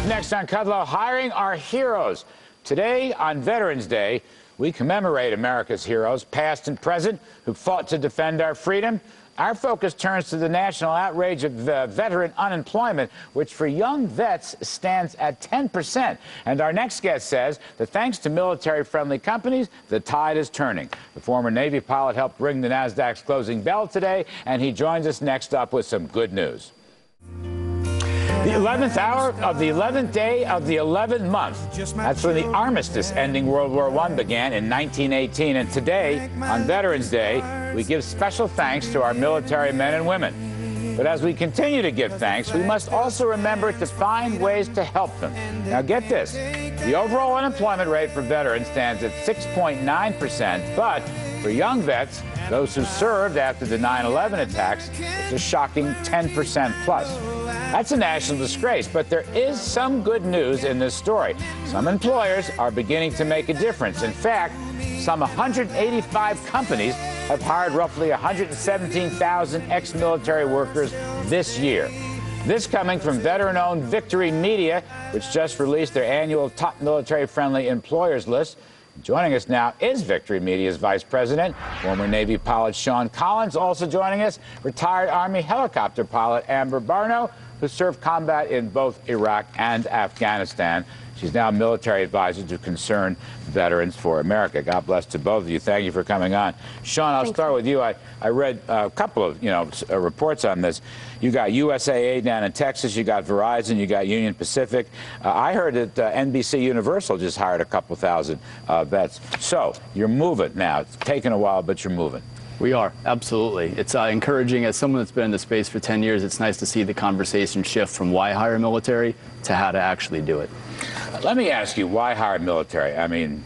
Next on Kudlow, hiring our heroes. Today, on Veterans Day, we commemorate America's heroes, past and present, who fought to defend our freedom. Our focus turns to the national outrage of veteran unemployment, which for young vets stands at 10%. And our next guest says that thanks to military-friendly companies, the tide is turning. The former Navy pilot helped ring the NASDAQ's closing bell today, and he joins us next up with some good news. The 11th hour of the 11th day of the 11th month. That's when the armistice ending World War I began in 1918. And today, on Veterans Day, we give special thanks to our military men and women. But as we continue to give thanks, we must also remember to find ways to help them. Now get this, the overall unemployment rate for veterans stands at 6.9%, but for young vets, those who served after the 9/11 attacks, it's a shocking 10% plus. That's a national disgrace, but there is some good news in this story. Some employers are beginning to make a difference. In fact, some 185 companies have hired roughly 117,000 ex-military workers this year. This coming from veteran-owned Victory Media, which just released their annual top military-friendly employers list. Joining us now is Victory Media's Vice President, former Navy pilot Sean Collins. Also joining us, retired Army helicopter pilot Amber Barno, who served combat in both Iraq and Afghanistan. She's now a military advisor to Concerned Veterans for America. God bless to both of you. Thank you for coming on. Sean, I'll start with you. I read a couple of reports on this. You got USAA down in Texas. You got Verizon. You got Union Pacific. I heard that NBC Universal just hired a couple thousand vets. So you're moving now. It's taken a while, but you're moving. We are, absolutely. It's encouraging. As someone that's been in the space for 10 years, it's nice to see the conversation shift from why hire military to how to actually do it. Let me ask you, why hire military? I mean,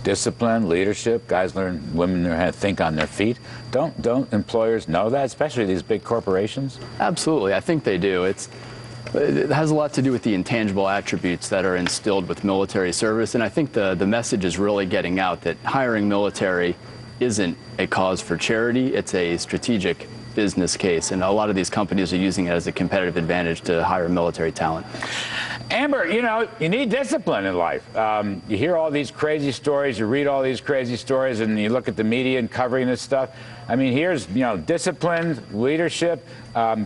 discipline, leadership, guys learn, women learn how to think on their feet. Don't employers know that, especially these big corporations? Absolutely, I think they do. It has a lot to do with the intangible attributes that are instilled with military service, and I think the message is really getting out that hiring military isn't a cause for charity, it's a strategic business case, and a lot of these companies are using it as a competitive advantage to hire military talent. Amber, you need discipline in life. You hear all these crazy stories, you read all these crazy stories, and you look at the media and covering this stuff. I mean, here's, disciplined leadership,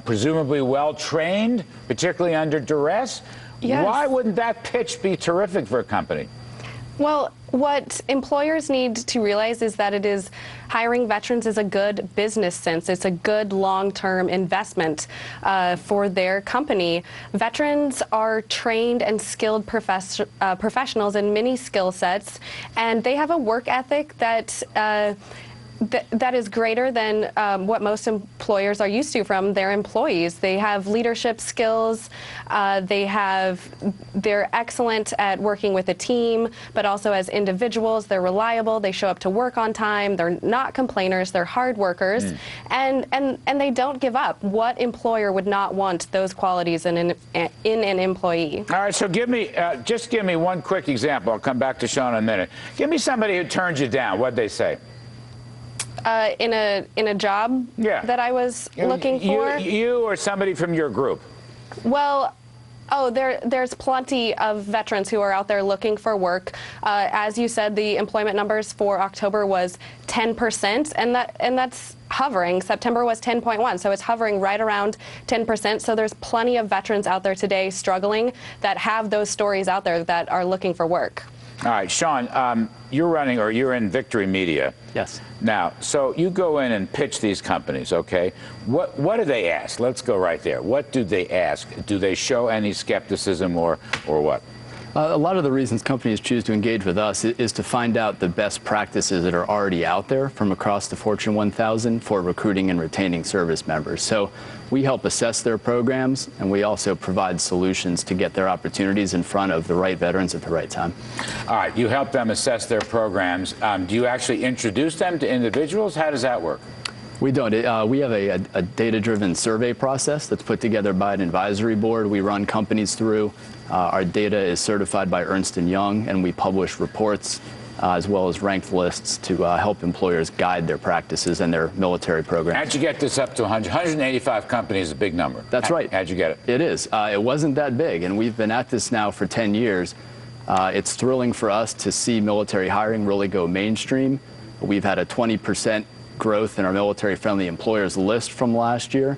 presumably well-trained, particularly under duress. Yes. Why wouldn't that pitch be terrific for a company? Well, what employers need to realize is that hiring veterans is a good business sense. It's a good long-term investment for their company. Veterans are trained and skilled professionals in many skill sets, and they have a work ethic that that is greater than what most employers are used to from their employees. They have leadership skills. They're excellent at working with a team, but also as individuals. They're reliable. They show up to work on time. They're not complainers. They're hard workers, and they don't give up. What employer would not want those qualities in an employee? All right, so just give me one quick example. I'll come back to Sean in a minute. Give me somebody who turned you down. What'd they say? In a job that I was looking for? You or somebody from your group? Well, there's plenty of veterans who are out there looking for work. As you said, the employment numbers for October was 10%, and that's hovering. September was 10.1, so it's hovering right around 10%. So there's plenty of veterans out there today struggling that have those stories out there that are looking for work. All right, Sean, you're in Victory Media. Yes. Now, so you go in and pitch these companies, okay? What do they ask? Let's go right there. What do they ask? Do they show any skepticism or what? A lot of the reasons companies choose to engage with us is to find out the best practices that are already out there from across the Fortune 1000 for recruiting and retaining service members. So we help assess their programs, and we also provide solutions to get their opportunities in front of the right veterans at the right time. All right, you help them assess their programs. Do you actually introduce them to individuals? How does that work? We don't. We have a data-driven survey process that's put together by an advisory board. We run companies through. Our data is certified by Ernst & Young, and we publish reports as well as ranked lists to help employers guide their practices and their military programs. How'd you get this up to 100? 185 companies is a big number. That's right. How'd you get it? It is. It wasn't that big, and we've been at this now for 10 years. It's thrilling for us to see military hiring really go mainstream. We've had a 20% growth in our military-friendly employers list from last year.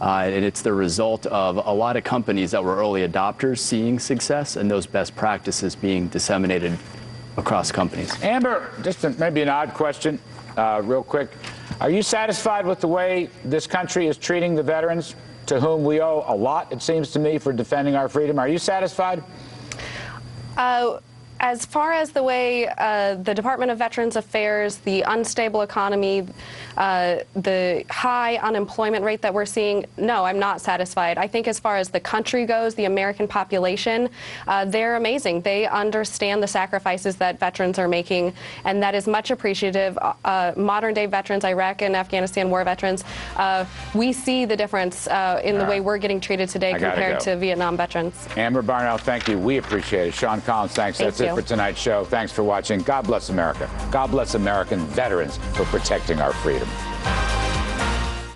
And it's the result of a lot of companies that were early adopters seeing success and those best practices being disseminated across companies. Amber, just maybe an odd question, real quick. Are you satisfied with the way this country is treating the veterans, to whom we owe a lot, it seems to me, for defending our freedom? Are you satisfied? As far as the way the Department of Veterans Affairs, the unstable economy, the high unemployment rate that we're seeing, no, I'm not satisfied. I think as far as the country goes, the American population, they're amazing. They understand the sacrifices that veterans are making, and that is much appreciative. Modern-day veterans, Iraq and Afghanistan war veterans, we see the difference in the way we're getting treated today compared to Vietnam veterans. Amber Barnell, thank you. We appreciate it. Sean Collins, thanks. That's it for tonight's show. Thanks for watching. God bless America. God bless American veterans for protecting our freedom.